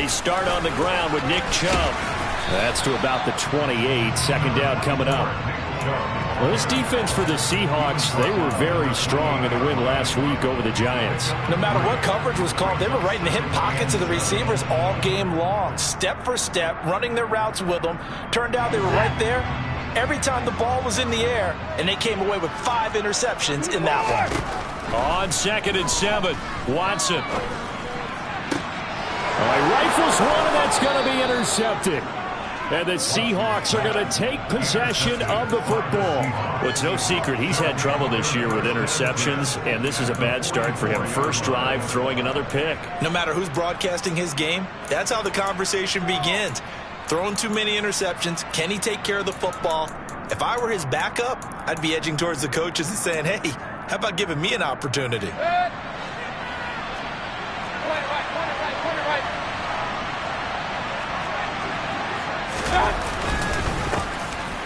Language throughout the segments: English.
They start on the ground with Nick Chubb. That's to about the 28. Second down coming up. Well, this defense for the Seahawks, they were very strong in the win last week over the Giants. No matter what coverage was called, they were right in the hip pockets of the receivers all game long. Step for step, running their routes with them. Turned out they were right there every time the ball was in the air, and they came away with 5 interceptions in that one. On 2nd and 7, Watson. He rifles one, and that's going to be intercepted. And the Seahawks are going to take possession of the football. Well, it's no secret he's had trouble this year with interceptions, and this is a bad start for him. First drive, throwing another pick. No matter who's broadcasting his game, that's how the conversation begins. Throwing too many interceptions, can he take care of the football? If I were his backup, I'd be edging towards the coaches and saying, hey, how about giving me an opportunity?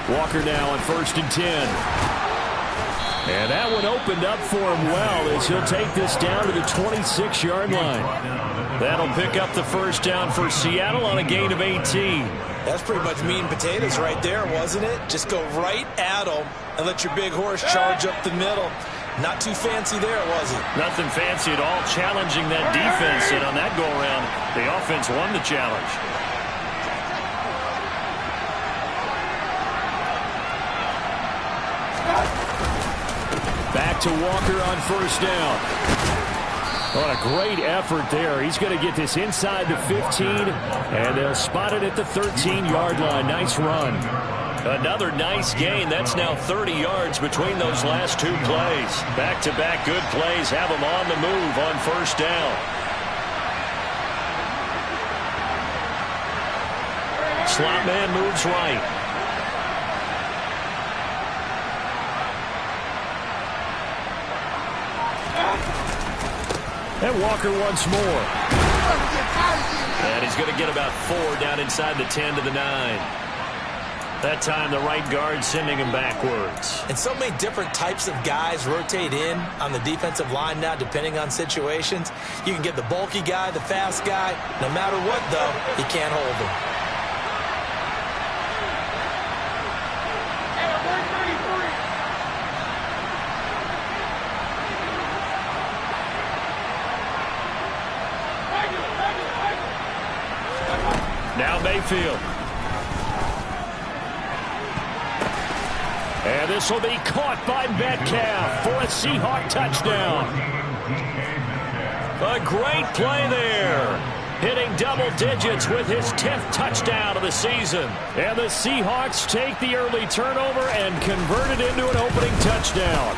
Walker now on 1st and 10. And that one opened up for him well as he'll take this down to the 26-yard line. That'll pick up the first down for Seattle on a gain of 18. That's pretty much meat and potatoes right there, wasn't it? Just go right at them and let your big horse charge up the middle. Not too fancy there, was it? Nothing fancy at all, challenging that defense. And on that go-around, the offense won the challenge. Back to Walker on 1st down. What a great effort there. He's going to get this inside the 15, and they'll spot it at the 13-yard line. Nice run. Another nice gain. That's now 30 yards between those last 2 plays. Back-to-back good plays have them on the move on 1st down. Slot man moves right. And Walker once more. And he's going to get about 4 down inside the 10 to the 9. That time the right guard sending him backwards. And so many different types of guys rotate in on the defensive line now depending on situations. You can get the bulky guy, the fast guy. No matter what, though, you can't hold him. Now Mayfield. And this will be caught by Metcalf for a Seahawk touchdown. A great play there. Hitting double digits with his 10th touchdown of the season. And the Seahawks take the early turnover and convert it into an opening touchdown.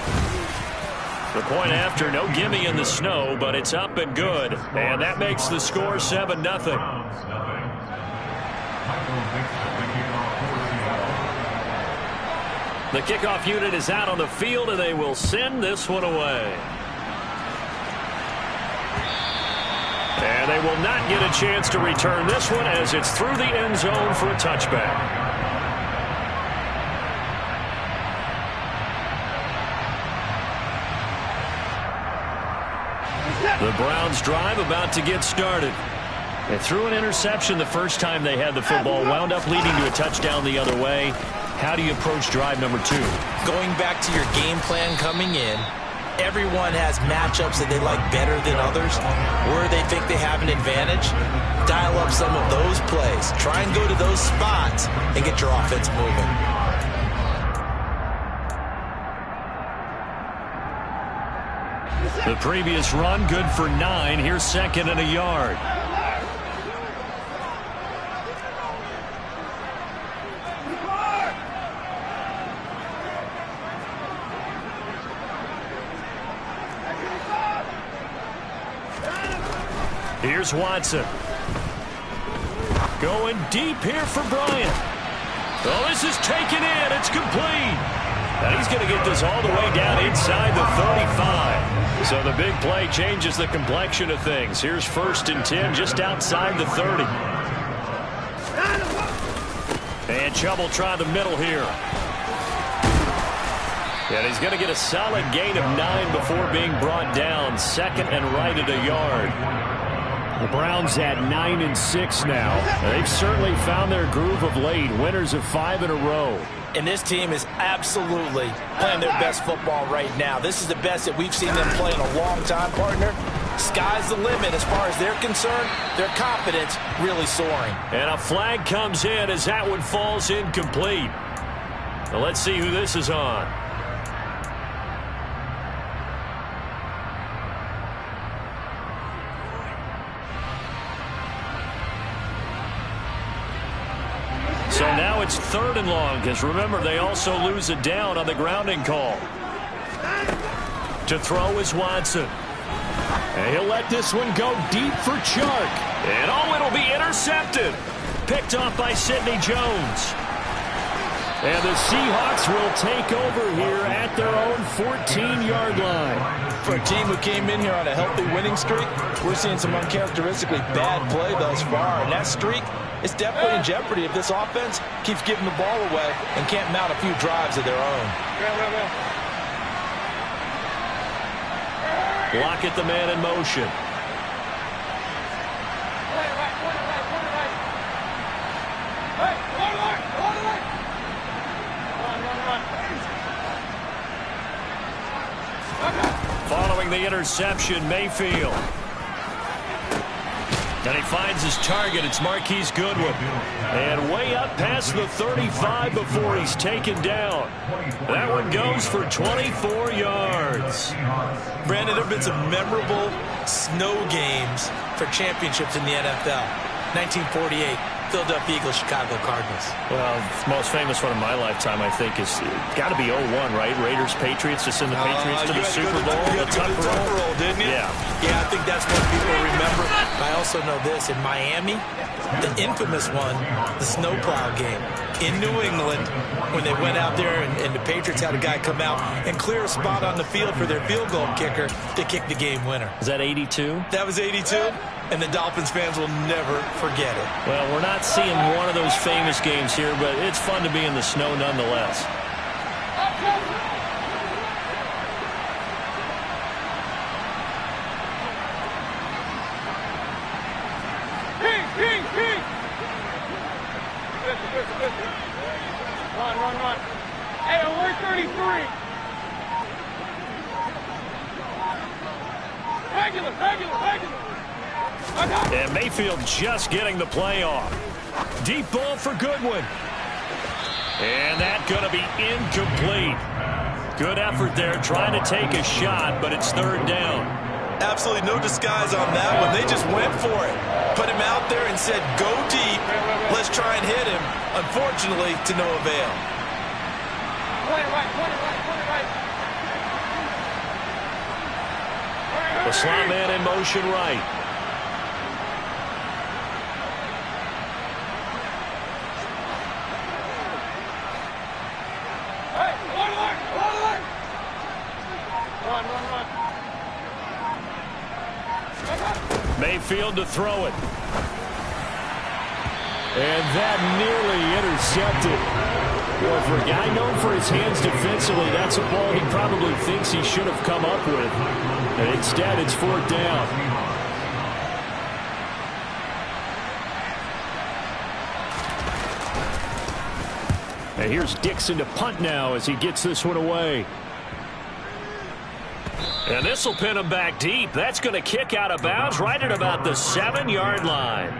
The point after, no gimme in the snow, but it's up and good. And that makes the score 7-0. The kickoff unit is out on the field, and they will send this one away. And they will not get a chance to return this one as it's through the end zone for a touchback. The Browns drive about to get started. They threw an interception the first time they had the football, wound up leading to a touchdown the other way. How do you approach drive number 2? Going back to your game plan coming in, everyone has matchups that they like better than others, where they think they have an advantage. Dial up some of those plays. Try and go to those spots and get your offense moving. The previous run, good for 9. Here's 2nd and a yard. Here's Watson. Going deep here for Bryant. Oh, this is taken in. It's complete. And he's going to get this all the way down inside the 35. So the big play changes the complexion of things. Here's 1st and 10 just outside the 30. And Chubb will try the middle here. And he's going to get a solid gain of 9 before being brought down. 2nd and right at a yard. The Browns at 9-6 now. They've certainly found their groove of late. Winners of 5 in a row. And this team is absolutely playing their best football right now. This is the best that we've seen them play in a long time, partner. Sky's the limit as far as they're concerned. Their confidence really soaring. And a flag comes in as that one falls incomplete. Now let's see who this is on. So now it's 3rd and long, because remember, they also lose a down on the grounding call. To throw is Watson. And he'll let this one go deep for Chark. And oh, it'll be intercepted. Picked off by Sidney Jones. And the Seahawks will take over here at their own 14-yard line. For a team who came in here on a healthy winning streak, we're seeing some uncharacteristically bad play thus far. And that streak is definitely in jeopardy if this offense keeps giving the ball away and can't mount a few drives of their own. Lockett, the man in motion. Following the interception, Mayfield. And he finds his target. It's Marquise Goodwin. And way up past the 35 before he's taken down. That one goes for 24 yards. Brandon, there have been some memorable snow games for championships in the NFL. 1948, Philadelphia Eagles, Chicago Cardinals. Well, the most famous one of my lifetime, I think, is got to be 01, right? Raiders, Patriots, to send the Patriots to the Super Bowl. The Tuck roll, didn't you? Yeah. Yeah, I think that's what people remember. I also know this. In Miami, the infamous one, the snowplow game. In New England, when they went out there and the Patriots had a guy come out and clear a spot on the field for their field goal kicker to kick the game winner. Is that 82? That was 82, and the Dolphins fans will never forget it. Well, we're not seeing one of those famous games here, but it's fun to be in the snow nonetheless. Run. Hey, alert 33. Regular. And Mayfield just getting the play off. Deep ball for Goodwin. And that's going to be incomplete. Good effort there trying to take a shot, but it's 3rd down. Absolutely no disguise on that one. They just went for it. Put him out there and said, go deep. Let's try and hit him. Unfortunately, to no avail. The slot man in motion right. Run. Mayfield to throw it. And that nearly intercepted. Well, for a guy known for his hands defensively, that's a ball he probably thinks he should have come up with. And instead, it's 4th down. And here's Dixon to punt now as he gets this one away. And this will pin him back deep. That's going to kick out of bounds right at about the 7-yard line.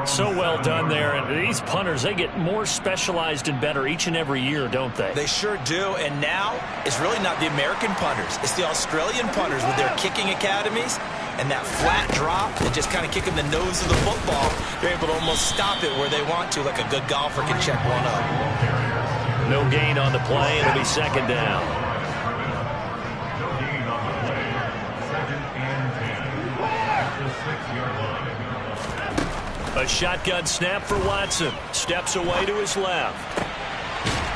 So well done there. And these punters, they get more specialized and better each and every year, don't they? They sure do. And now it's really not the American punters. It's the Australian punters with their kicking academies and that flat drop and just kind of kicking the nose of the football. They're able to almost stop it where they want to, like a good golfer can check one up. No gain on the play. It'll be 2nd down. A shotgun snap for Watson. Steps away to his left.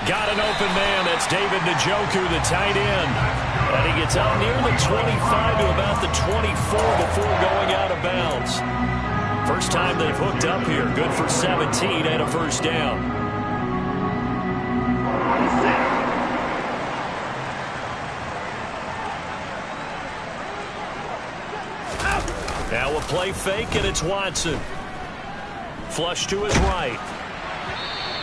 Got an open man. That's David Njoku, the tight end. And he gets out near the 25 to about the 24 before going out of bounds. First time they've hooked up here. Good for 17 and a 1st down. Now a play fake, and it's Watson. Flush to his right.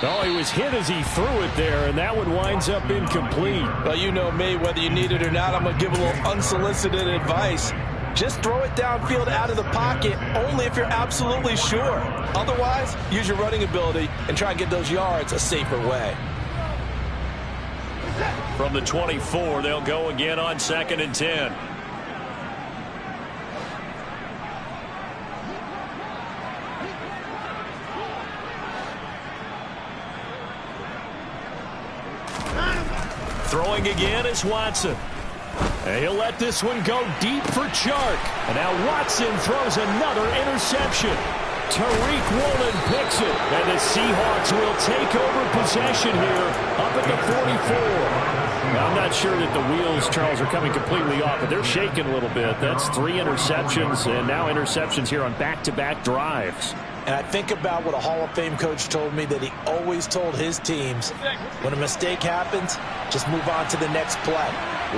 Oh, he was hit as he threw it there, and that one winds up incomplete. Well, you know me, whether you need it or not, I'm going to give a little unsolicited advice. Just throw it downfield out of the pocket, only if you're absolutely sure. Otherwise, use your running ability and try and get those yards a safer way. From the 24, they'll go again on 2nd and 10. Throwing again is Watson. And he'll let this one go deep for Chark. And now Watson throws another interception. Tariq Woolen picks it. And the Seahawks will take over possession here up at the 44. I'm not sure that the wheels, Charles, are coming completely off, but they're shaking a little bit. That's 3 interceptions, and now interceptions here on back-to-back drives. And I think about what a Hall of Fame coach told me, that he always told his teams, when a mistake happens, just move on to the next play.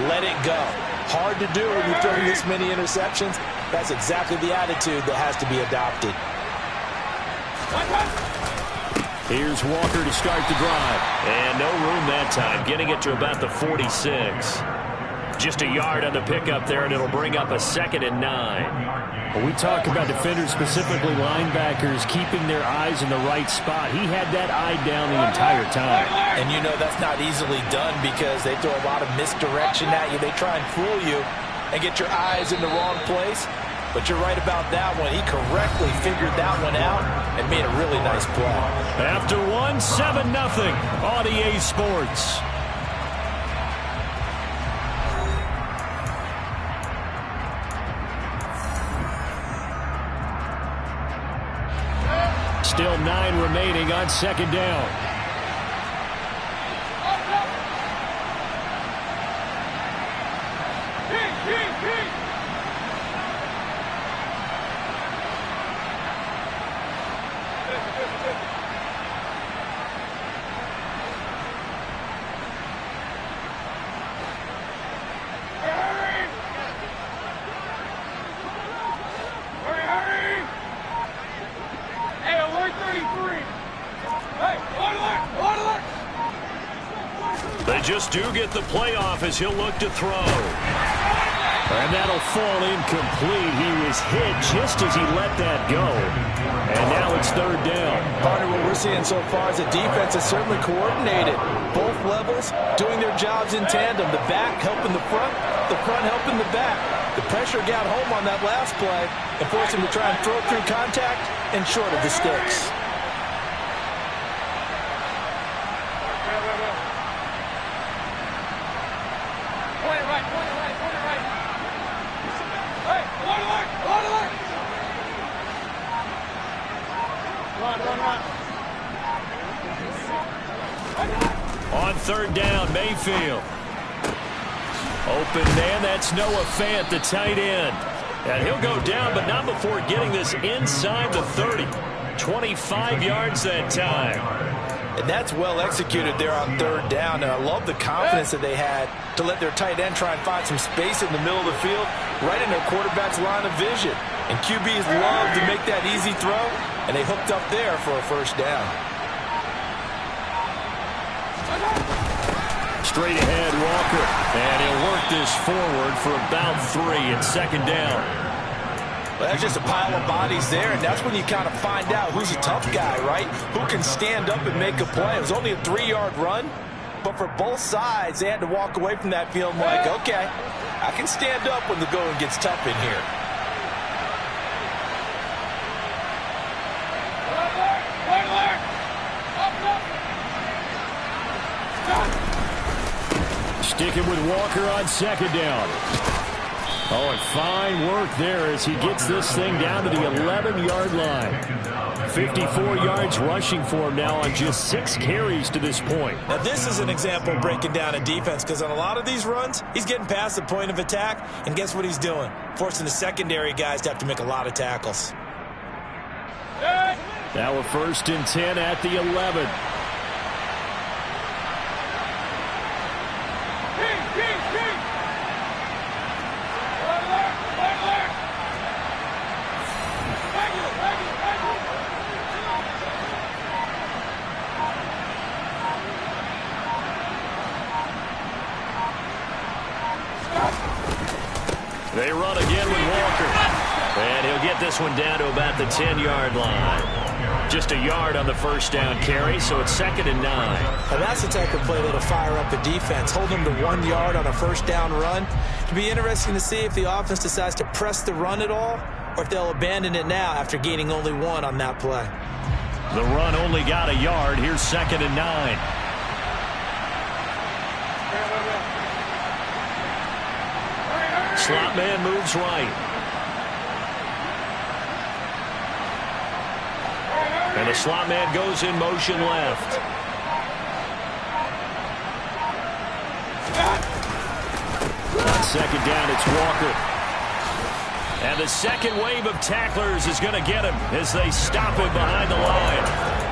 Let it go. Hard to do when you throw this many interceptions. That's exactly the attitude that has to be adopted. Here's Walker to start the drive. And no room that time, getting it to about the 46. Just a yard on the pickup there, and it'll bring up a 2nd and 9. When we talk about defenders, specifically linebackers, keeping their eyes in the right spot, he had that eye down the entire time. And you know that's not easily done because they throw a lot of misdirection at you. They try and fool you and get your eyes in the wrong place. But you're right about that one. He correctly figured that one out and made a really nice play. After 7-0 on EA Sports. Still 9 remaining on 2nd down. They just do get the playoff as he'll look to throw. And that'll fall incomplete. He was hit just as he let that go. And now it's 3rd down. Partner, what we're seeing so far is the defense is certainly coordinated. Both levels doing their jobs in tandem. The back helping the front helping the back. The pressure got home on that last play and forced him to try and throw through contact and short of the sticks. On 3rd down, Mayfield. Open man, that's Noah Fant, the tight end. And he'll go down, but not before getting this inside the 30. 25 yards that time. And that's well executed there on 3rd down. And I love the confidence that they had to let their tight end try and find some space in the middle of the field, right in their quarterback's line of vision. And QBs love to make that easy throw, and they hooked up there for a 1st down. Straight ahead, Walker. And he'll work this forward for about 3 and 2nd down. Well, that's just a pile of bodies there, and that's when you kind of find out who's a tough guy, right? Who can stand up and make a play. It was only a 3-yard run, but for both sides, they had to walk away from that feeling like, okay, I can stand up when the going gets tough in here. Sticking with Walker on 2nd down. Oh, and fine work there as he gets this thing down to the 11-yard line. 54 yards rushing for him now on just 6 carries to this point. Now, this is an example of breaking down a defense because on a lot of these runs, he's getting past the point of attack, and guess what he's doing? Forcing the secondary guys to have to make a lot of tackles. Now a 1st and 10 at the 11. get this one down to about the 10-yard line. Just a yard on the first down carry, so it's 2nd and 9. And that's the type of play that'll fire up a defense. Hold them to 1 yard on a first down run. It'll be interesting to see if the offense decides to press the run at all, or if they'll abandon it now after gaining only 1 on that play. The run only got a yard. Here's 2nd and 9. Slot man moves right. And the slot man goes in motion left. On 2nd down, it's Walker. And the second wave of tacklers is going to get him as they stop him behind the line.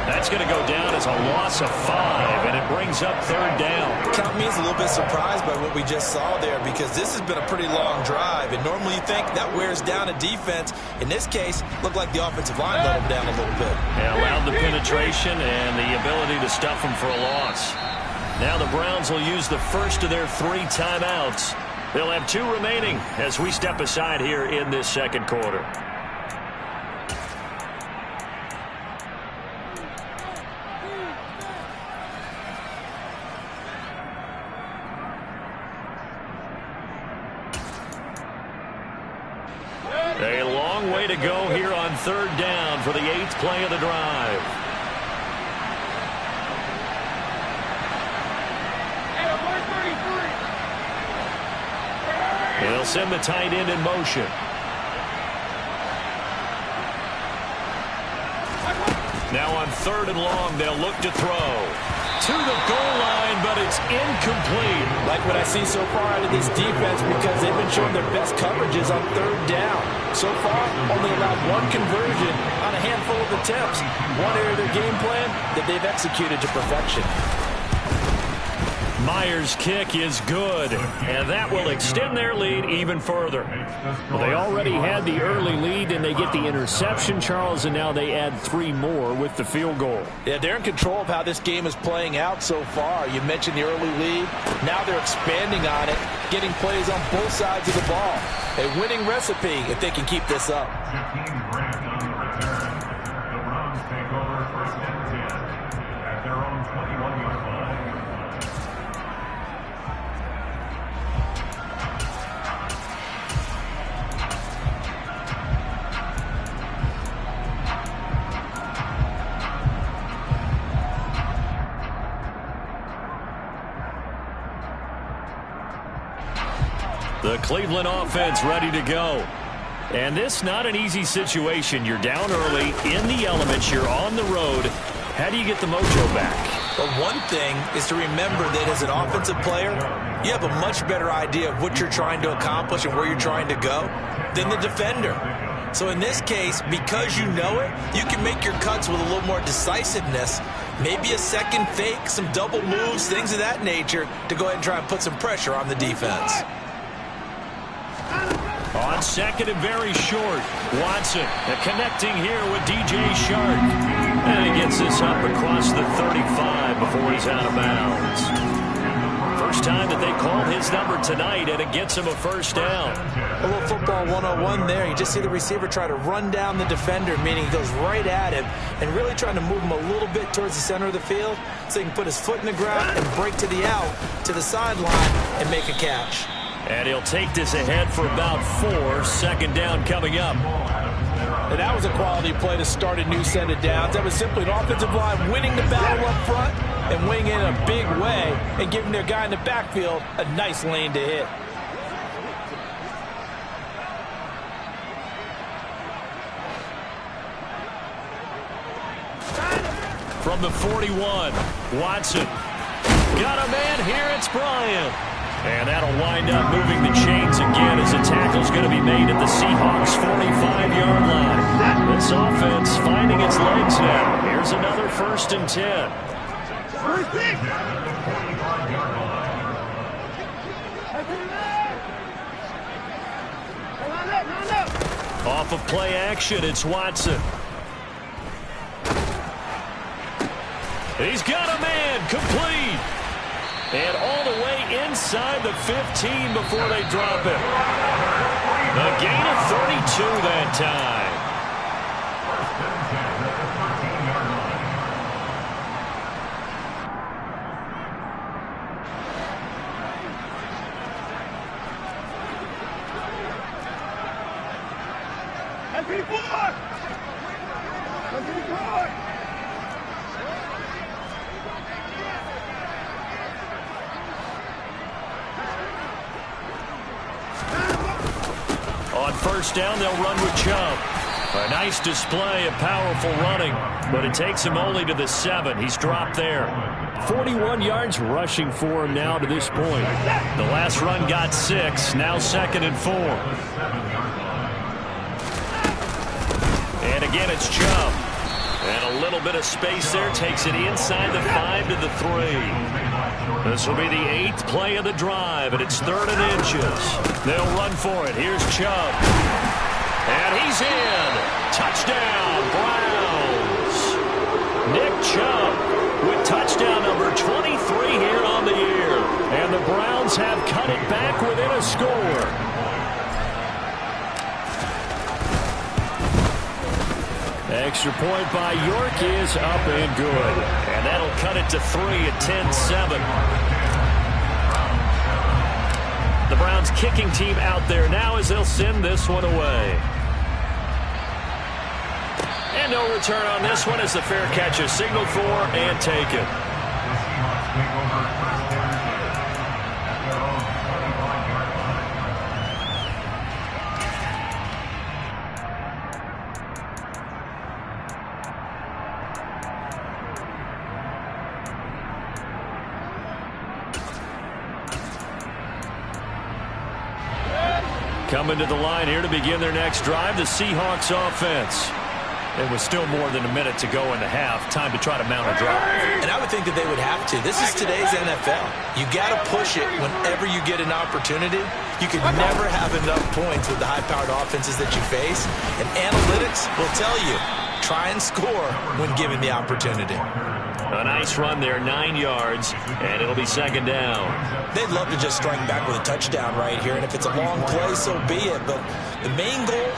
That's going to go down as a loss of 5, and it brings up 3rd down. Count me as a little bit surprised by what we just saw there, because this has been a pretty long drive, and normally you think that wears down a defense. In this case, looked like the offensive line let them down a little bit. Yeah, allowed the penetration and the ability to stuff them for a loss. Now the Browns will use the first of their 3 timeouts. They'll have 2 remaining as we step aside here in this second quarter. A long way to go here on 3rd down for the 8th play of the drive. They'll send the tight end in motion. Now on 3rd and long, they'll look to throw. To the goal line, but it's incomplete. Like what I see so far out of this defense, because they've been showing their best coverages on 3rd down. So far, only allowed 1 conversion on a handful of attempts. One area of their game plan that they've executed to perfection. Myers' kick is good, and that will extend their lead even further. Well, they already had the early lead, and they get the interception, Charles, and now they add 3 more with the field goal. Yeah, they're in control of how this game is playing out so far. You mentioned the early lead. Now they're expanding on it, getting plays on both sides of the ball. A winning recipe if they can keep this up. The Cleveland offense ready to go. And this not an easy situation. You're down early, in the elements, you're on the road. How do you get the mojo back? Well, one thing is to remember that as an offensive player, you have a much better idea of what you're trying to accomplish and where you're trying to go than the defender. So in this case, because you know it, you can make your cuts with a little more decisiveness. Maybe a second fake, some double moves, things of that nature to go ahead and try and put some pressure on the defense. On 2nd and very short, Watson connecting here with DJ Shark. And he gets this up across the 35 before he's out of bounds. First time that they called his number tonight, and it gets him a first down. A little football 101 there. You just see the receiver try to run down the defender, meaning he goes right at him and really trying to move him a little bit towards the center of the field so he can put his foot in the ground and break to the out, to the sideline, and make a catch. And he'll take this ahead for about 4. 2nd down coming up. And that was a quality play to start a new set of downs. That was simply an offensive line winning the battle up front and winning in a big way and giving their guy in the backfield a nice lane to hit. From the 41, Watson. Got a man here, it's Bryant. And that'll wind up moving the chains again as the tackle's going to be made at the Seahawks' 45-yard line. This offense finding its legs now. Here's another 1st and 10. Off of play action, it's Watson. He's got a man, complete. And all the way inside the 15 before they drop it. A gain of 32 that time. On first down, they'll run with Chubb. A nice display of powerful running, but it takes him only to the 7. He's dropped there. 41 yards rushing for him now to this point. The last run got 6, now 2nd and 4. And again, it's Chubb. And a little bit of space there takes it inside the 5 to the 3. This will be the 8th play of the drive, and it's 3rd and inches. They'll run for it. Here's Chubb. And he's in. Touchdown, Browns. Nick Chubb with touchdown number 23 here on the year. And the Browns have cut it back within a score. Extra point by York is up and good. And that'll cut it to 3 at 10-7. The Browns kicking team out there now as they'll send this one away. And no return on this one as the fair catch is signaled for and taken. Coming to the line here to begin their next drive, the Seahawks offense. It was still more than a minute to go in the half. Time to try to mount a drive. And I would think that they would have to. This is today's NFL. You got to push it whenever you get an opportunity. You could never have enough points with the high-powered offenses that you face. And analytics will tell you, try and score when given the opportunity. A nice run there, 9 yards, and it'll be 2nd down. They'd love to just strike back with a touchdown right here, and if it's a long play, so be it. But the main goal,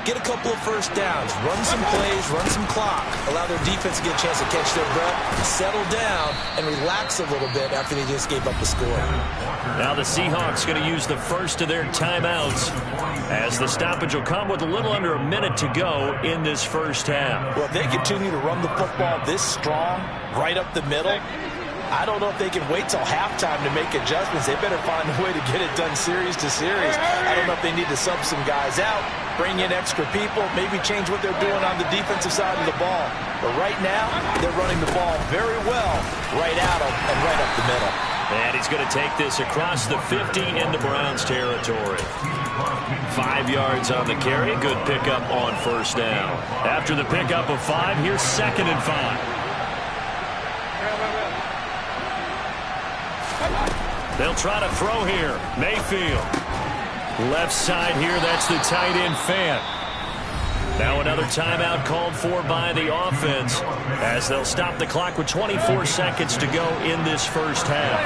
get a couple of first downs, run some plays, run some clock, allow their defense to get a chance to catch their breath, settle down, and relax a little bit after they just gave up the score. Now the Seahawks going to use the first of their timeouts as the stoppage will come with a little under a minute to go in this first half. Well, if they continue to run the football this strong, right up the middle, I don't know if they can wait till halftime to make adjustments. They better find a way to get it done series to series. I don't know if they need to sub some guys out, bring in extra people, maybe change what they're doing on the defensive side of the ball. But right now, they're running the ball very well right at them and right up the middle. And he's going to take this across the 50 into Browns territory. 5 yards on the carry. Good pickup on first down. After the pickup of 5, here's 2nd and 5. They'll try to throw here. Mayfield. Left side here, that's the tight end Fant. Now another timeout called for by the offense as they'll stop the clock with 24 seconds to go in this first half.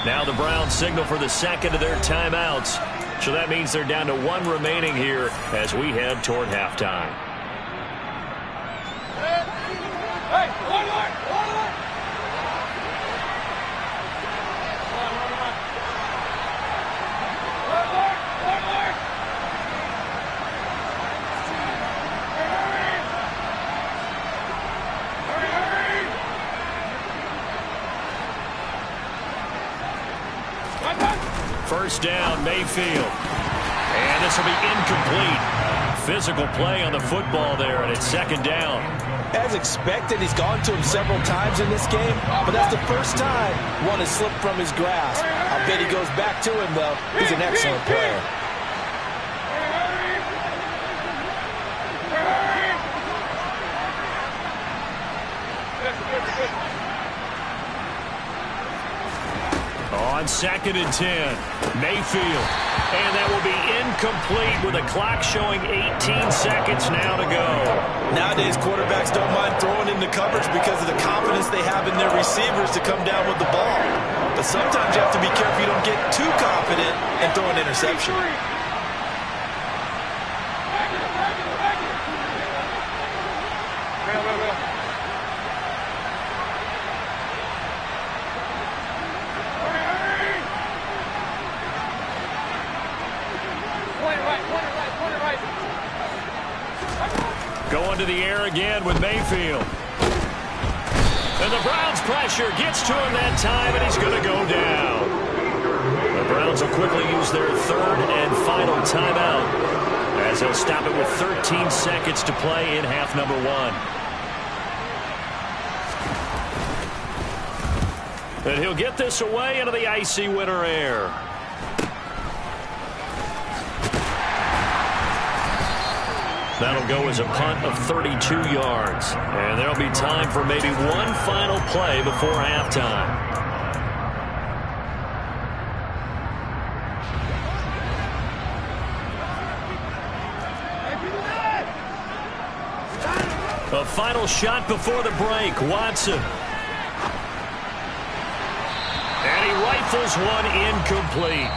Now the Browns signal for the 2nd of their timeouts. So that means they're down to 1 remaining here as we head toward halftime. First down, Mayfield. And this will be incomplete. Physical play on the football there, and it's 2nd down. As expected, he's gone to him several times in this game, but that's the first time one has slipped from his grasp. I bet he goes back to him, though. He's an excellent player. On 2nd and 10, Mayfield. And that will be incomplete with a clock showing 18 seconds now to go. Nowadays, quarterbacks don't mind throwing into coverage because of the confidence they have in their receivers to come down with the ball. But sometimes you have to be careful you don't get too confident and throw an interception. Going to the air again with Mayfield. And the Browns' pressure gets to him that time, and he's going to go down. The Browns will quickly use their third and final timeout as they'll stop it with 13 seconds to play in half number 1. And he'll get this away into the icy winter air. That'll go as a punt of 32 yards. And there'll be time for maybe one final play before halftime. A final shot before the break. Watson. And he rifles one incomplete.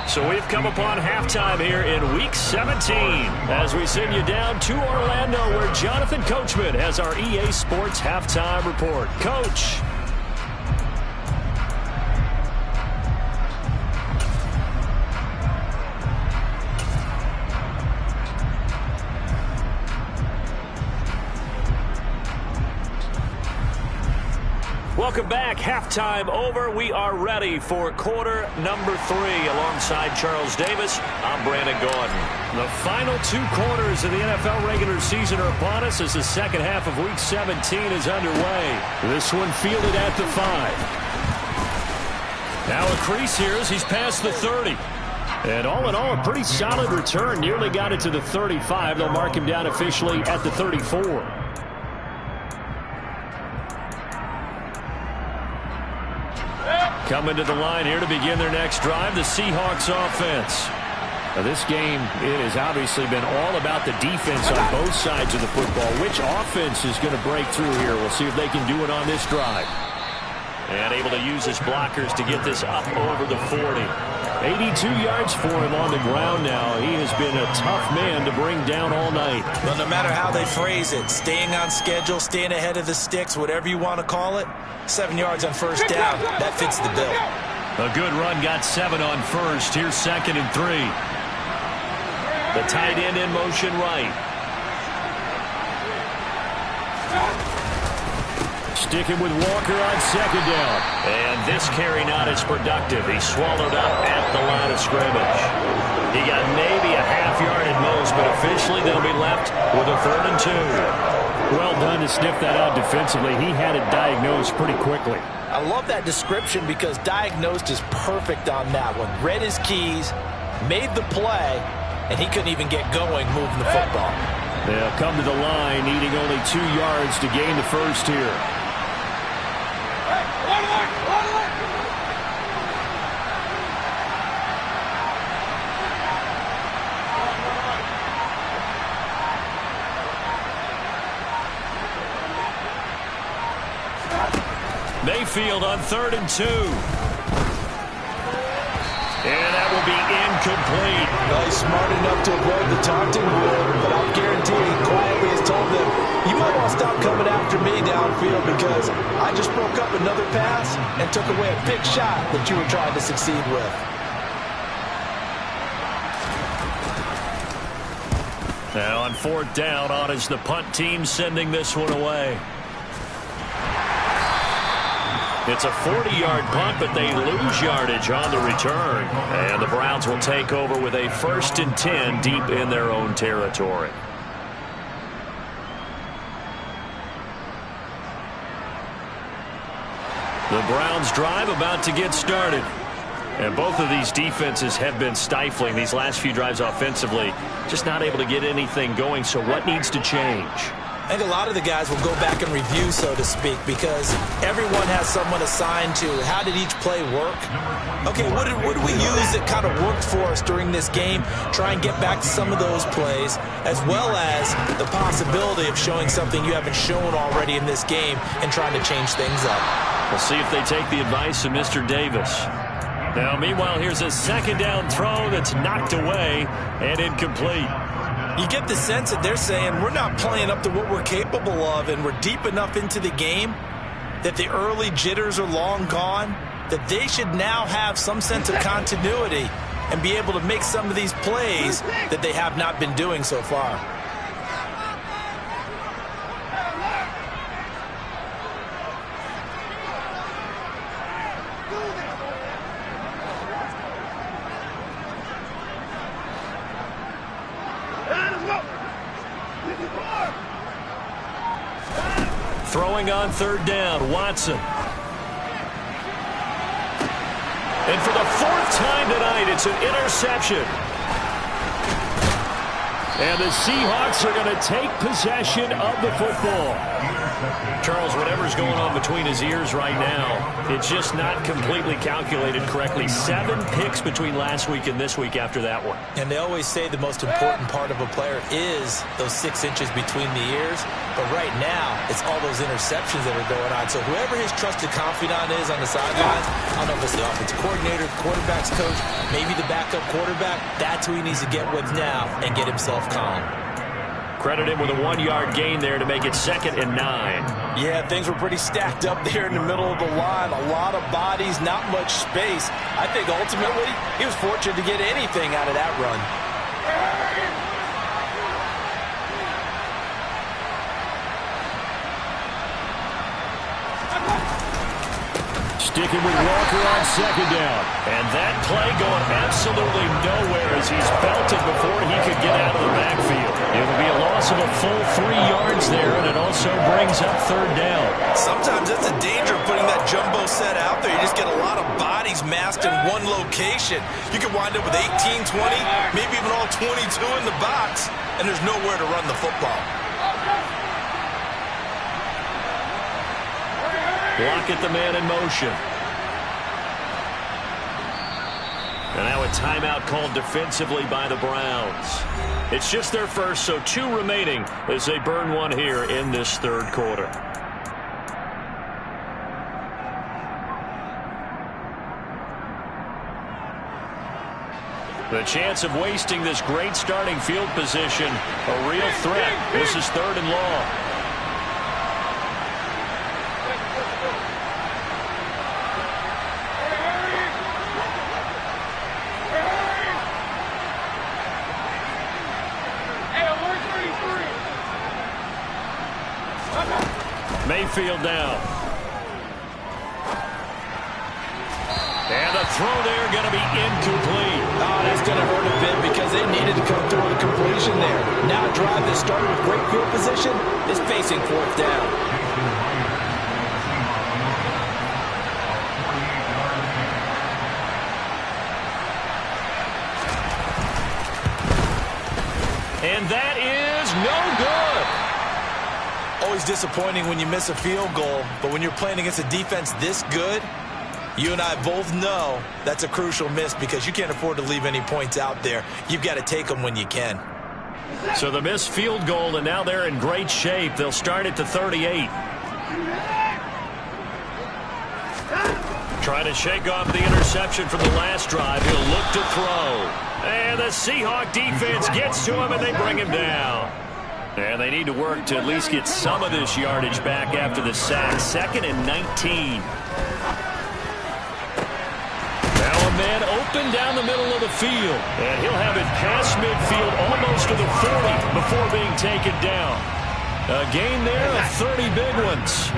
So we've come upon halftime here in Week 17 as we send you down to Orlando where Jonathan Coachman has our EA Sports Halftime Report. Coach. Welcome back. Halftime over. We are ready for quarter number 3. Alongside Charles Davis, I'm Brandon Gordon. The final 2 quarters of the NFL regular season are upon us as the second half of Week 17 is underway. This one fielded at the 5. Now a crease here as he's past the 30. And all in all, a pretty solid return. Nearly got it to the 35. They'll mark him down officially at the 34. Coming to the line here to begin their next drive, the Seahawks offense. Now this game, it has obviously been all about the defense on both sides of the football. Which offense is going to break through here? We'll see if they can do it on this drive. And able to use his blockers to get this up over the 40. 82 yards for him on the ground now. He has been a tough man to bring down all night. Well, no matter how they phrase it, staying on schedule, staying ahead of the sticks, whatever you want to call it, 7 yards on first down, that fits the bill. A good run, got 7 on first. Here's 2nd and 3. The tight end in motion right. Sticking with Walker on 2nd down. And this carry not as productive. He swallowed up at the line of scrimmage. He got maybe a half yard at most, but officially they'll be left with a 3rd and 2. Well done to sniff that out defensively. He had it diagnosed pretty quickly. I love that description because diagnosed is perfect on that one. Read his keys, made the play, and he couldn't even get going moving the football. They'll come to the line, needing only 2 yards to gain the first here. Mayfield on 3rd and 2. And that will be incomplete. Well, he's smart enough to avoid the taunting rule, but I'm guaranteeing he quietly has told them, you might want to stop coming after me downfield because I just broke up another pass and took away a big shot that you were trying to succeed with. Now on 4th down, on is the punt team sending this one away. It's a 40-yard punt, but they lose yardage on the return. And the Browns will take over with a 1st and 10 deep in their own territory. The Browns drive about to get started. And both of these defenses have been stifling these last few drives offensively. Just not able to get anything going, so what needs to change? I think a lot of the guys will go back and review, so to speak, because everyone has someone assigned to how did each play work. Okay, what did we use that kind of worked for us during this game? Try and get back to some of those plays, as well as the possibility of showing something you haven't shown already in this game and trying to change things up. We'll see if they take the advice of Mr. Davis. Now, meanwhile, here's a 2nd down throw that's knocked away and incomplete. You get the sense that they're saying we're not playing up to what we're capable of, and we're deep enough into the game that the early jitters are long gone, that they should now have some sense of continuity and be able to make some of these plays that they have not been doing so far. Throwing on third down, Watson. And for the fourth time tonight, it's an interception. And the Seahawks are going to take possession of the football. Charles, whatever's going on between his ears right now, it's just not completely calculated correctly. 7 picks between last week and this week after that one. And they always say the most important part of a player is those 6 inches between the ears. But right now, it's all those interceptions that are going on. So whoever his trusted confidant is on the sidelines, I don't know if it's the offensive coordinator, quarterback's coach, maybe the backup quarterback, that's who he needs to get with now and get himself calm. Credit him with a 1-yard gain there to make it 2nd and 9. Yeah, things were pretty stacked up there in the middle of the line. A lot of bodies, not much space. I think ultimately he was fortunate to get anything out of that run. Sticking with Walker on 2nd down. And that play going absolutely nowhere as he's belted before he could get out of the backfield. It will be a loss of a full 3 yards there, and it also brings up 3rd down. Sometimes that's the danger of putting that jumbo set out there. You just get a lot of bodies massed in one location. You could wind up with 18, 20, maybe even all 22 in the box, and there's nowhere to run the football. Block at the man in motion. And now a timeout called defensively by the Browns. It's just their first, so 2 remaining as they burn one here in this 3rd quarter. The chance of wasting this great starting field position, a real threat. This is 3rd and long. Mayfield down. And the throw there going to be incomplete. Oh, that's going to hurt a bit because they needed to come through with a completion there. Now a drive that started with great field position is facing 4th down. And that is no good. Always disappointing when you miss a field goal, but when you're playing against a defense this good, you and I both know that's a crucial miss because you can't afford to leave any points out there. You've got to take them when you can. So the missed field goal, and now they're in great shape. They'll start at the 38. Trying to shake off the interception from the last drive. He'll look to throw. And the Seahawk defense gets to him, and they bring him down. And they need to work to at least get some of this yardage back after the sack. 2nd and 19. Now a man open down the middle of the field. And he'll have it past midfield almost to the 40 before being taken down. A gain there of 30 big ones.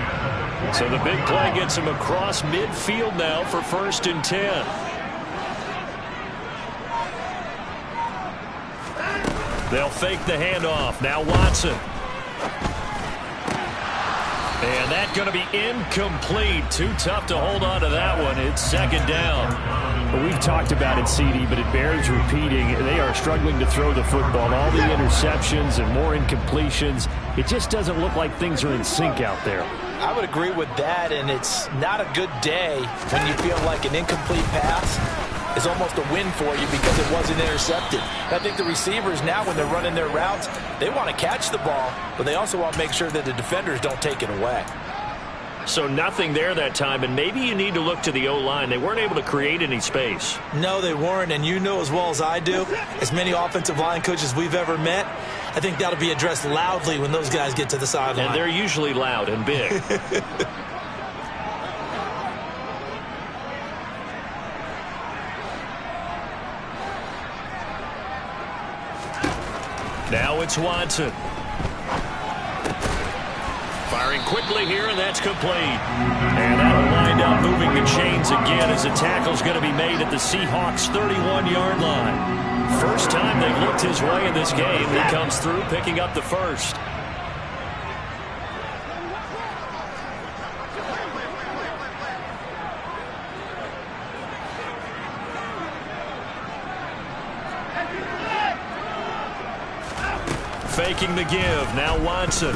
So the big play gets him across midfield now for 1st and 10. They'll fake the handoff. Now Watson. And that's going to be incomplete. Too tough to hold on to that one. It's 2nd down. Well, we've talked about it, CD, but it bears repeating. They are struggling to throw the football. All the interceptions and more incompletions. It just doesn't look like things are in sync out there. I would agree with that, and it's not a good day when you feel like an incomplete pass is almost a win for you because it wasn't intercepted. And I think the receivers now, when they're running their routes, they want to catch the ball, but they also want to make sure that the defenders don't take it away. So nothing there that time, and maybe you need to look to the O-line. They weren't able to create any space. No, they weren't, and you know as well as I do, as many offensive line coaches we've ever met, I think that'll be addressed loudly when those guys get to the sideline. And they're usually loud and big. Now it's Watson. Firing quickly here, and that's complete. And that'll wind up moving the chains again as the tackle's going to be made at the Seahawks' 31-yard line. First time they've looked his way in this game. He comes through picking up the first. Faking the give. Now Watson.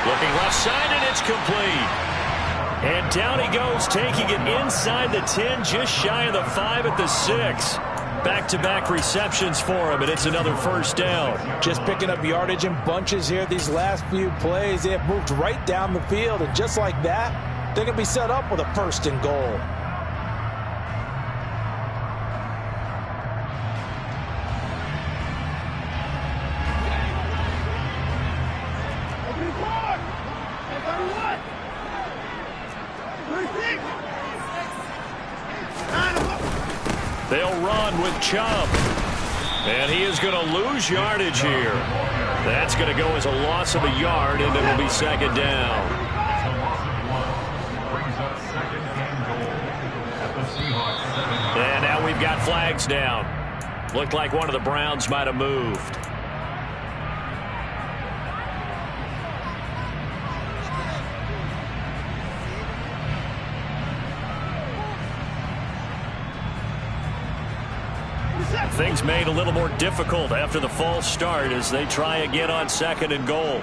Looking left side, and it's complete. And down he goes, taking it inside the 10, just shy of the 5 at the 6. Back-to-back receptions for him, and it's another first down. Just picking up yardage in bunches here these last few plays. They have moved right down the field, and just like that, they're going to be set up with a first and goal. They'll run with Chubb. And he is going to lose yardage here. That's going to go as a loss of a yard, and it'll be second down. And now we've got flags down. Looked like one of the Browns might have moved. Things made a little more difficult after the false start as they try again on second and goal.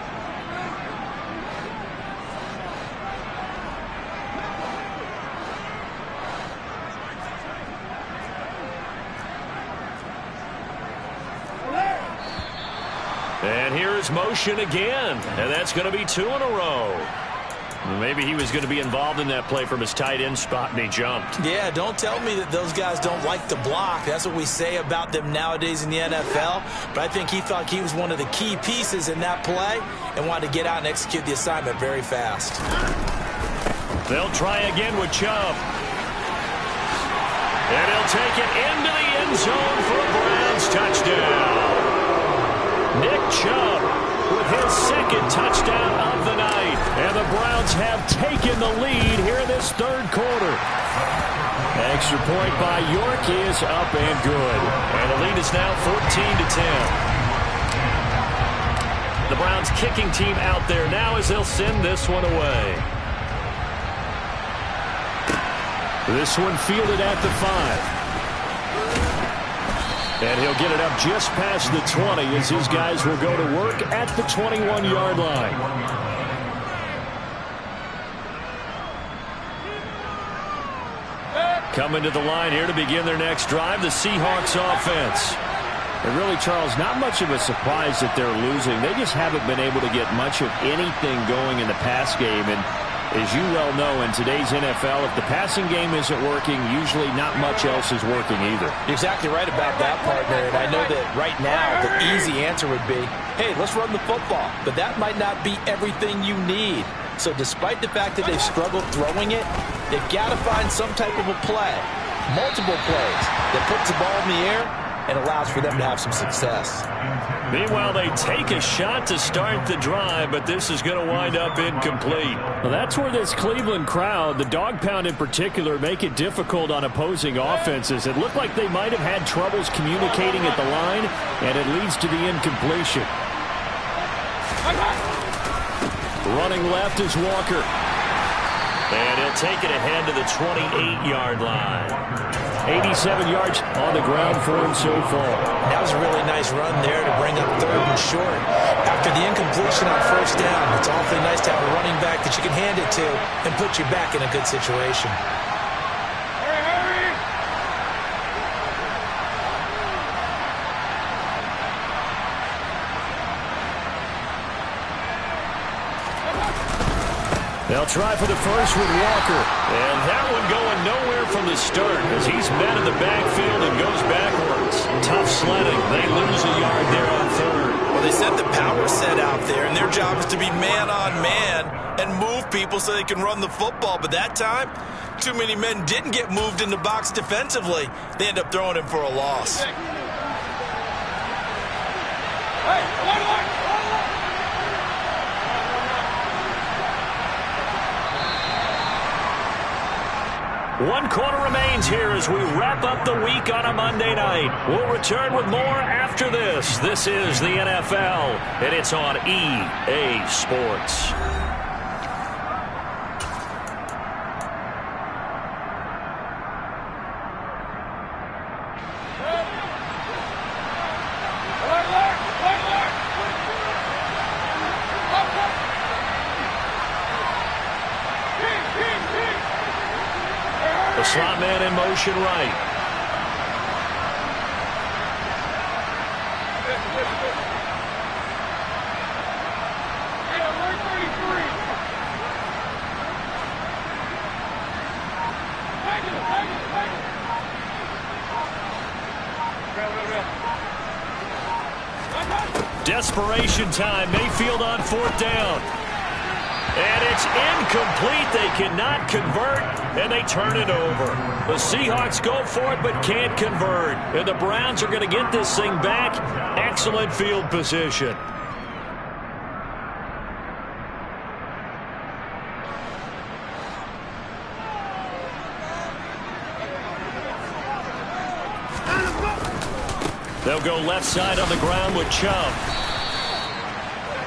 And here's motion again, and that's going to be 2 in a row. Maybe he was going to be involved in that play from his tight end spot, and he jumped. Yeah, don't tell me that those guys don't like to block. That's what we say about them nowadays in the NFL. But I think he thought he was one of the key pieces in that play and wanted to get out and execute the assignment very fast. They'll try again with Chubb. And he'll take it into the end zone for a Browns touchdown. Nick Chubb with his second touchdown of the night. And the Browns have taken the lead here in this third quarter. Extra point by York is up and good. And the lead is now 14-10. The Browns kicking team out there now as they'll send this one away. This one fielded at the 5. And he'll get it up just past the 20 as his guys will go to work at the 21-yard line. Coming to the line here to begin their next drive, the Seahawks offense. And really, Charles, not much of a surprise that they're losing. They just haven't been able to get much of anything going in the pass game. And as you well know, in today's NFL, if the passing game isn't working, usually not much else is working either. You're exactly right about that, partner. And I know that right now the easy answer would be, hey, let's run the football. But that might not be everything you need. So despite the fact that they've struggled throwing it, they've got to find some type of a play, multiple plays, that puts the ball in the air and allows for them to have some success. Meanwhile, they take a shot to start the drive, but this is going to wind up incomplete. Well, that's where this Cleveland crowd, the dog pound in particular, make it difficult on opposing offenses. It looked like they might have had troubles communicating at the line, and it leads to the incompletion. Running left is Walker. And he'll take it ahead to the 28-yard line. 87 yards on the ground for him so far. That was a really nice run there to bring up third and short. After the incompletion on first down, it's awfully nice to have a running back that you can hand it to and put you back in a good situation. They'll try for the first with Walker. And that one going nowhere from the start as he's met in the backfield and goes backwards. Tough sledding. They lose a yard there on third. Well, they set the power set out there, and their job is to be man-on-man and move people so they can run the football. But that time, too many men didn't get moved in the box defensively. They end up throwing him for a loss. Hey, one. One quarter remains here as we wrap up the week on a Monday night. We'll return with more after this. This is the NFL, and it's on EA Sports. Hey! Slot man in motion right. Desperation time. Mayfield on 4th down. And it's incomplete. They cannot convert, and they turn it over. The Seahawks go for it but can't convert. And the Browns are going to get this thing back. Excellent field position. They'll go left side on the ground with Chubb.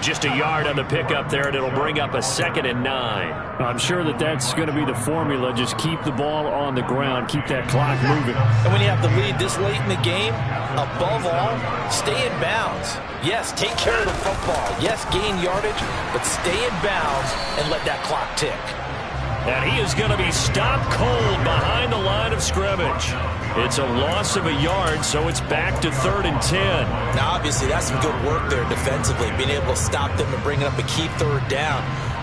Just a yard on the pickup there, and it'll bring up a 2nd and 9. I'm sure that's going to be the formula. Just keep the ball on the ground. Keep that clock moving. And when you have the lead this late in the game, above all, stay in bounds. Yes, take care of the football. Yes, gain yardage, but stay in bounds and let that clock tick. And he is going to be stopped cold behind the line of scrimmage. It's a loss of a yard, so it's back to 3rd and 10. Now, obviously, that's some good work there defensively, being able to stop them and bring it up a key 3rd down.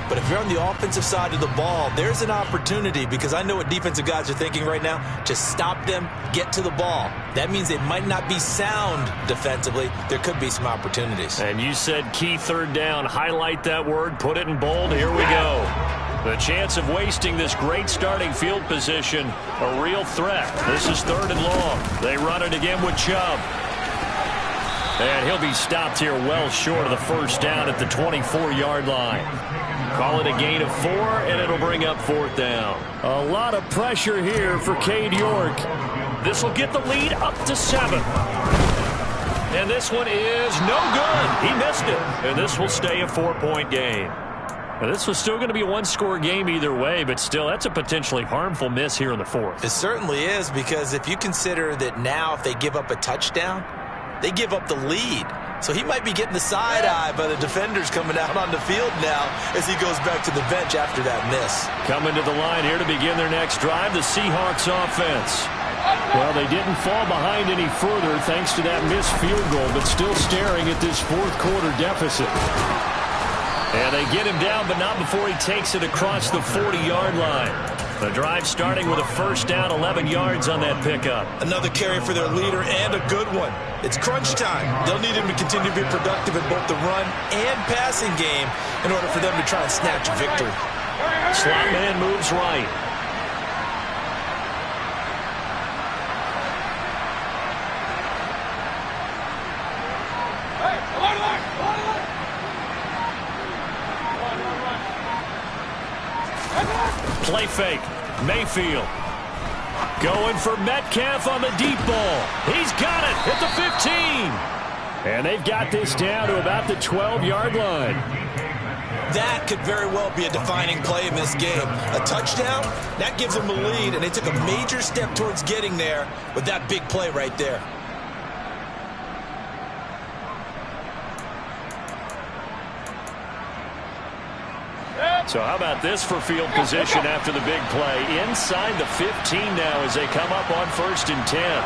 But if you're on the offensive side of the ball, there's an opportunity, because I know what defensive guys are thinking right now. Just stop them, get to the ball. That means they might not be sound defensively. There could be some opportunities. And you said key 3rd down. Highlight that word, put it in bold. Here we go. The chance of wasting this great starting field position, a real threat. This is 3rd and long. They run it again with Chubb. And he'll be stopped here well short of the 1st down at the 24-yard line. Call it a gain of 4, and it'll bring up 4th down. A lot of pressure here for Cade York. This will get the lead up to 7. And this one is no good. He missed it. And this will stay a 4-point game. Now, this was still going to be a 1-score game either way, but still, that's a potentially harmful miss here in the 4th. It certainly is, because if you consider that now if they give up a touchdown, they give up the lead. So he might be getting the side eye by the defenders coming out on the field now as he goes back to the bench after that miss. Coming to the line here to begin their next drive, the Seahawks offense. Well, they didn't fall behind any further thanks to that missed field goal, but still staring at this 4th quarter deficit. And they get him down, but not before he takes it across the 40-yard line. The drive starting with a 1st down, 11 yards on that pickup. Another carry for their leader, and a good one. It's crunch time. They'll need him to continue to be productive in both the run and passing game in order for them to try and snatch a victory. Slot man moves right. Play fake. Mayfield. Going for Metcalf on the deep ball. He's got it at the 15. And they've got this down to about the 12-yard line. That could very well be a defining play in this game. A touchdown, that gives them a lead, and they took a major step towards getting there with that big play right there. So how about this for field position after the big play? Inside the 15 now as they come up on 1st and 10.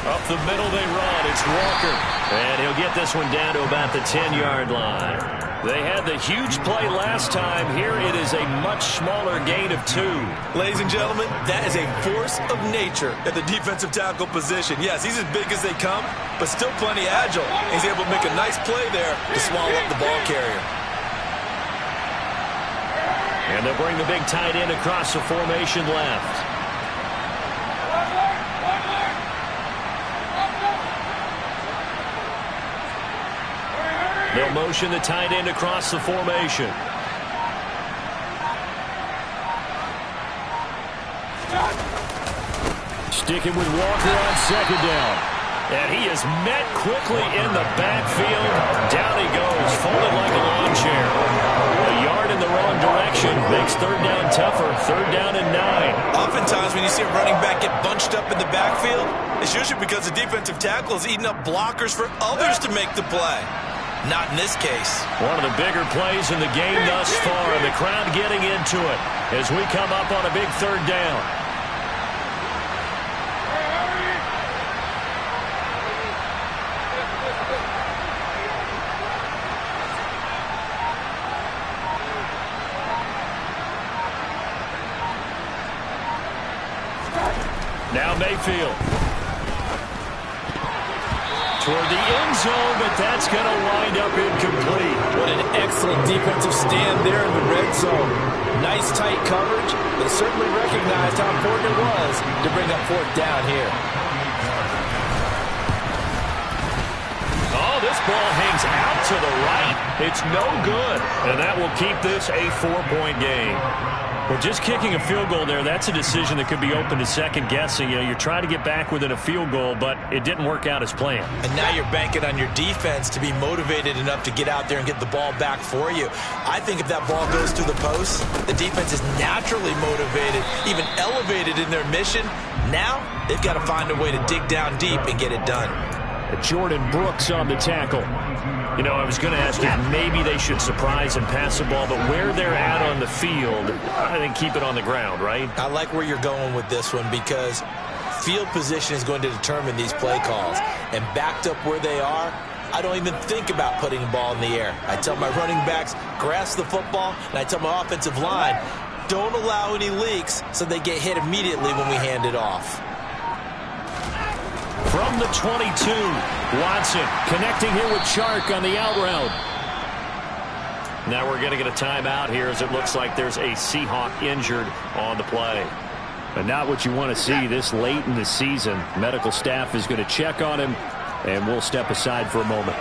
Up the middle they run. It's Walker. And he'll get this one down to about the 10-yard line. They had the huge play last time. Here it is a much smaller gain of 2. Ladies and gentlemen, that is a force of nature at the defensive tackle position. Yes, he's as big as they come, but still plenty agile. He's able to make a nice play there to swallow up the ball carrier. And they'll bring the big tight end across the formation left. They'll motion the tight end across the formation. Sticking with Walker on 2nd down. And he is met quickly in the backfield. Down he goes, folded like a lawn chair. A yard in the wrong direction makes 3rd down tougher. 3rd down and 9. Oftentimes when you see a running back get bunched up in the backfield, it's usually because the defensive tackle is eating up blockers for others to make the play. Not in this case. One of the bigger plays in the game thus far, and the crowd getting into it as we come up on a big third down. Now Mayfield. Toward the end zone, but that's going to wind up incomplete. What an excellent defensive stand there in the red zone. Nice tight coverage. They certainly recognized how important it was to bring up fourth down here. Oh, this ball hangs out to the right. It's no good, and that will keep this a 4-point game. Well, just kicking a field goal there, that's a decision that could be open to second guessing. You know, you're trying to get back within a field goal, but it didn't work out as planned. And now you're banking on your defense to be motivated enough to get out there and get the ball back for you. I think if that ball goes through the post, the defense is naturally motivated, even elevated in their mission. Now they've got to find a way to dig down deep and get it done. Jordan Brooks on the tackle. You know, I was going to ask if maybe they should surprise and pass the ball, but where they're at on the field, I think keep it on the ground, right? I like where you're going with this one because field position is going to determine these play calls. And backed up where they are, I don't even think about putting the ball in the air. I tell my running backs, grasp the football, and I tell my offensive line, don't allow any leaks so they get hit immediately when we hand it off. From the 22, Watson connecting here with Chark on the out route. Now we're going to get a timeout here as it looks like there's a Seahawk injured on the play. But not what you want to see this late in the season. Medical staff is going to check on him, and we'll step aside for a moment.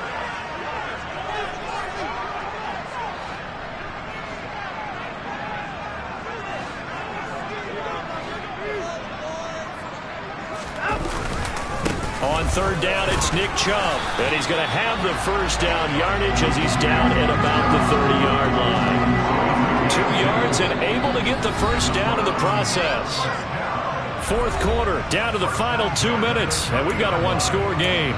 On third down, it's Nick Chubb, and he's going to have the first down yardage as he's down at about the 30-yard line. 2 yards and able to get the first down in the process. Fourth quarter, down to the final 2 minutes, and we've got a one-score game.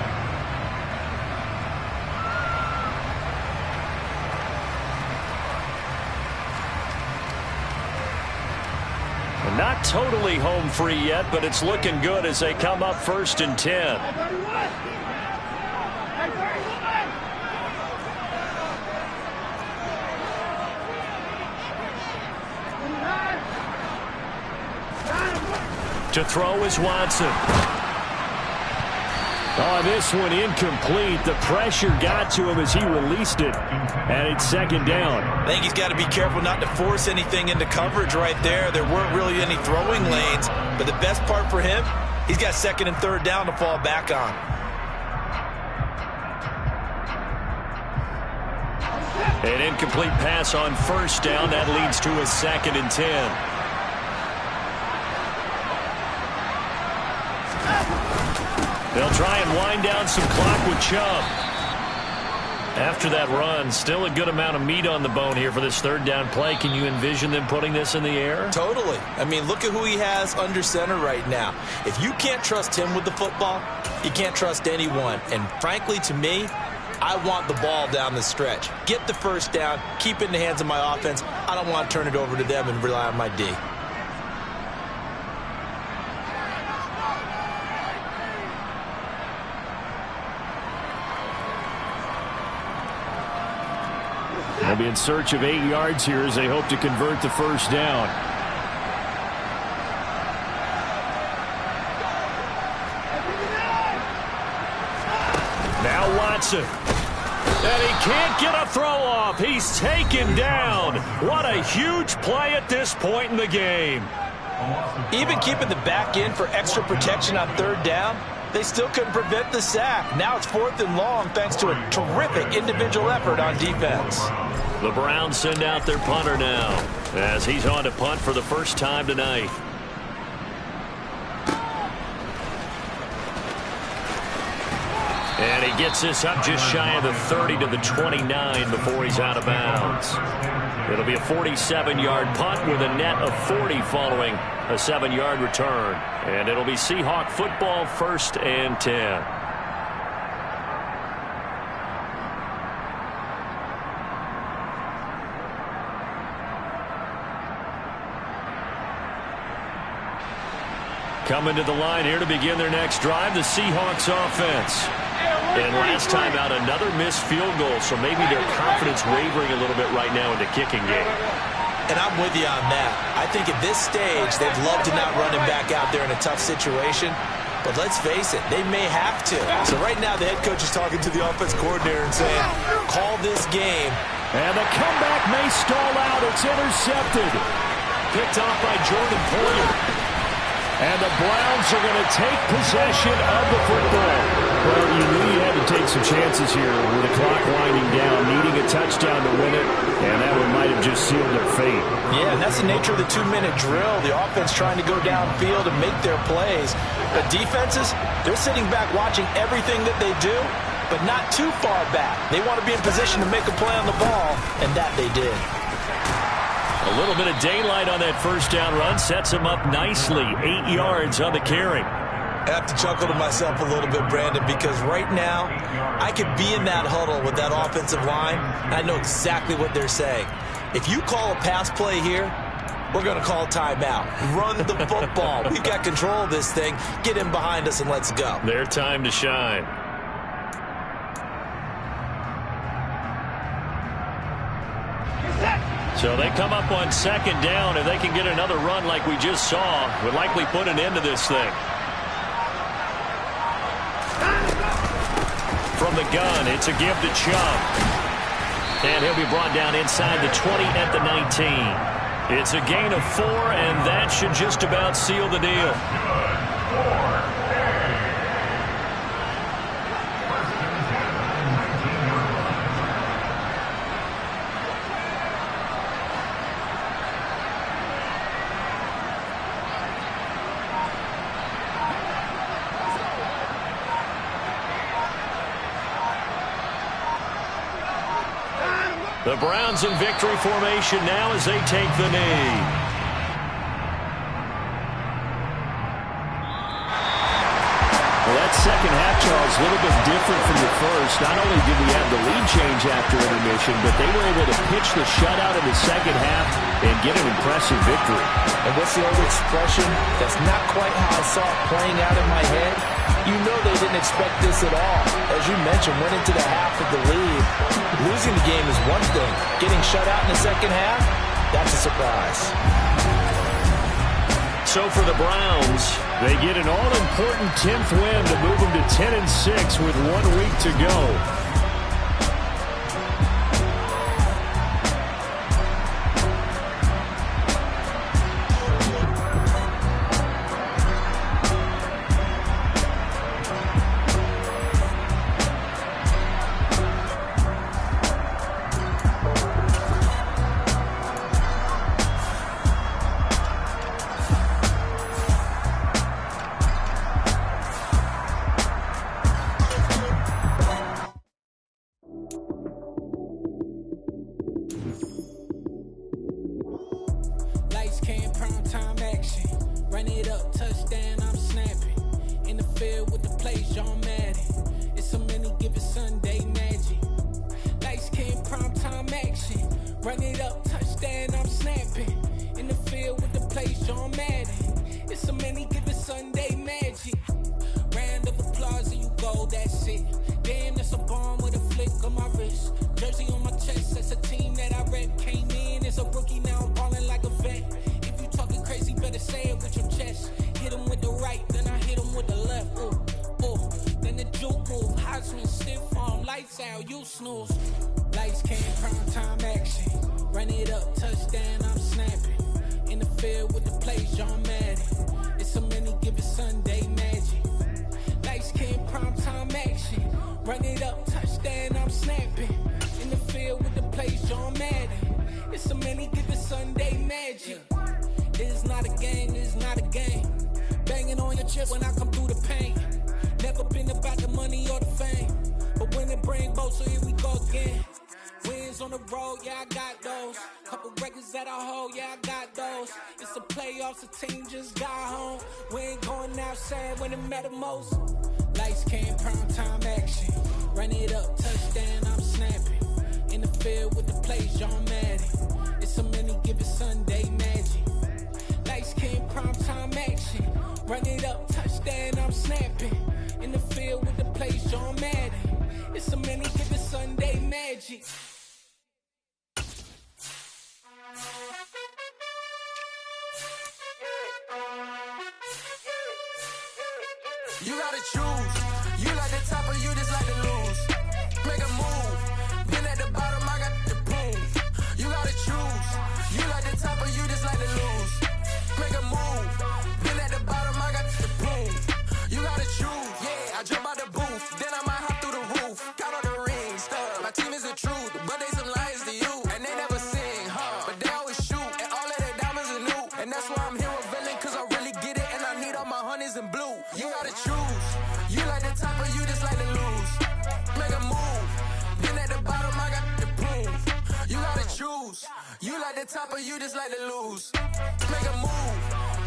Not totally home free yet, but it's looking good as they come up 1st and 10. To throw is Watson. Oh, this one incomplete. The pressure got to him as he released it, and it's second down. I think he's got to be careful not to force anything into coverage right there. There weren't really any throwing lanes, but the best part for him, he's got second and third down to fall back on. An incomplete pass on first down. That leads to a 2nd and 10. They'll try and wind down some clock with Chubb. After that run, still a good amount of meat on the bone here for this third down play. Can you envision them putting this in the air? Totally. I mean, look at who he has under center right now. If you can't trust him with the football, you can't trust anyone. And frankly, to me, I want the ball down the stretch. Get the first down, keep it in the hands of my offense. I don't want to turn it over to them and rely on my D. They'll be in search of 8 yards here as they hope to convert the first down. Now Watson. And he can't get a throw off. He's taken down. What a huge play at this point in the game. Even keeping the back in for extra protection on third down, they still couldn't prevent the sack. Now it's 4th and long thanks to a terrific individual effort on defense. The Browns send out their punter now as he's on to punt for the first time tonight. And he gets this up just shy of the 30 to the 29 before he's out of bounds. It'll be a 47-yard punt with a net of 40 following a 7-yard return. And it'll be Seahawk football, 1st and 10. Coming to the line here to begin their next drive, the Seahawks offense. And last time out, another missed field goal, so maybe their confidence wavering a little bit right now in the kicking game. And I'm with you on that. I think at this stage, they'd love to not run him back out there in a tough situation. But let's face it, they may have to. So right now, the head coach is talking to the offense coordinator and saying, call this game. And the comeback may stall out. It's intercepted. Picked off by Jordan Poyer. And the Browns are going to take possession of the football. Well, you knew you had to take some chances here with the clock winding down, needing a touchdown to win it, and that one might have just sealed their fate. Yeah, and that's the nature of the 2-minute drill. The offense trying to go downfield and make their plays. But defenses, they're sitting back watching everything that they do, but not too far back. They want to be in position to make a play on the ball, and that they did. A little bit of daylight on that first down run sets him up nicely. 8 yards on the carry. I have to chuckle to myself a little bit, Brandon, because right now I could be in that huddle with that offensive line, and I know exactly what they're saying. If you call a pass play here, we're going to call timeout. Run the football. We've got control of this thing. Get in behind us and let's go. Their time to shine. So they come up on second down. If they can get another run like we just saw, would likely put an end to this thing. From the gun, it's a give to Chubb. And he'll be brought down inside the 20 at the 19. It's a gain of 4, and that should just about seal the deal. The Browns in victory formation now as they take the knee. Well, that second half, Charles, a little bit different from the first. Not only did we have the lead change after intermission, but they were able to pitch the shutout in the second half and get an impressive victory. And what's the old expression? That's not quite how I saw it playing out in my head. You know they didn't expect this at all. As you mentioned, went into the half of the lead. Losing the game is one thing. Getting shut out in the second half, that's a surprise. So for the Browns, they get an all-important 10th win to move them to 10-6 with 1 week to go. King, prime-time action. Run it up, touchdown, I'm snapping. In the field with the plays, John Madden. It's a mini given Sunday magic. You gotta choose. You like the top or you just like to lose. Make a move. Been at the bottom, I got the prove. You gotta choose. You like the top or you just like to lose. Make a move. Been at the bottom, I got the prove. You gotta choose. Yeah, I jump out the booth. Then I might hop through the roof. Count on the rings. My team is the truth, but they some liars to you. And they never sing, but they always shoot. And all of their diamonds are new. And that's why I'm here with villain, cause I really get it. And I need all my honeys in blue. You gotta choose. You like the top or you just like to lose. Make a move. Been at the bottom, I got the proof. You gotta choose. You like the top or you just like to lose. Make a move.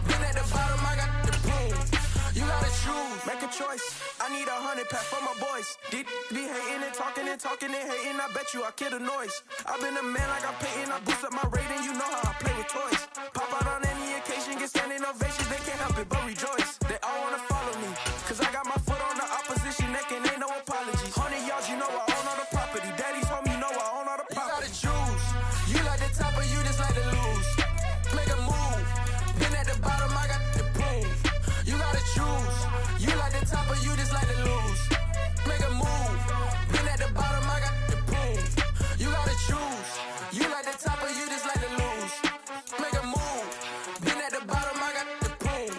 Been at the bottom, I got the proof. You gotta choose. Make a choice. I need 100 pack for my boys. Be hating and talking and hating. I bet you I kill the noise. I've been a man like I'm Peyton. I boost up my rating. You know how I play with toys. Pop out on any occasion, get standing ovations. They can't help it but rejoice. They all wanna follow me, cause I got my foot on the opposition neck and ain't no apologies. 100 yards, you know I own all the property. Daddy's home, you know I own all the property. You gotta choose. You like the top or you just like to lose. Make a move. Been at the bottom, I got the proof. You gotta choose. You like the top or you just like to lose. Make a move. Been at the bottom, I got the proof. You gotta choose. You like the top or you just like to lose. Make a move. Been at the bottom, I got the proof.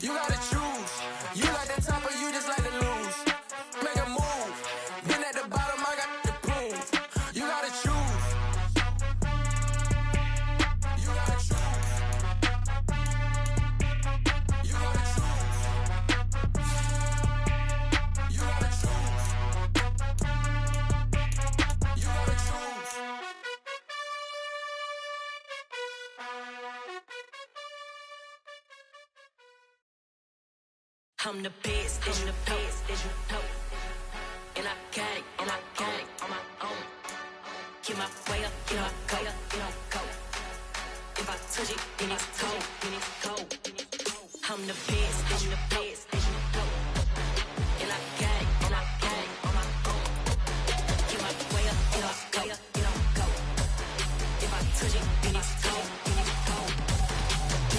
You gotta choose. You like the top or you just like to lose. Make a move. Been at the bottom, I got the proof. You gotta choose. You gotta choose. You gotta choose. You gotta choose. You gotta choose. I'm the best, I'm the best, as you know. And I got it on my own. Get my way up, get my go, go. If I touch it, then it's cold, I'm the best, as you know. And I got it on my own. Get my way up, get my go. If I touch it, then it's cold,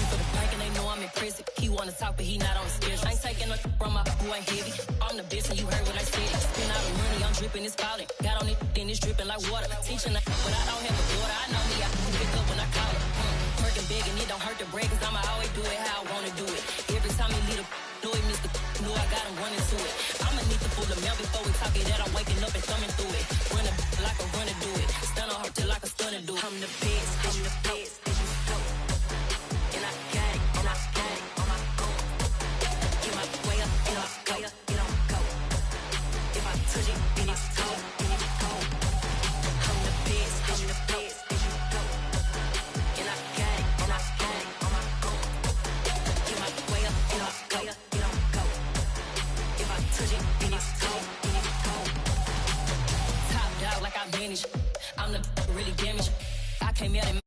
For the bank and they know I'm impressive. He wanna talk, but he not on the schedule. I ain't taking no from my boy heavy. I'm the best, and you heard what I said. Spend all the money, I'm dripping, it's falling. Got on it, then it's dripping like water. Teaching that, but I don't have a daughter. I know me, I can pick up when I call it. Working big, and it don't hurt to break, cause I'ma always do it how I wanna do it. Every time he lead a know he missed the know I got him running to it. I'ma need to pull the mail before we talk it that I'm waking up and thumbing through it. Run a like a runner do it. Stun on her till like a stunner do it. I'm the best, as you know. And I got it on my own. Get my way up, get my go. If I touch it, then it's cold, I'm the best, as you know. And I got it on my own. Get my way up, get my go. If I touch it, then it's cold, Top dog like I manage. I'm the really damaged. I came out and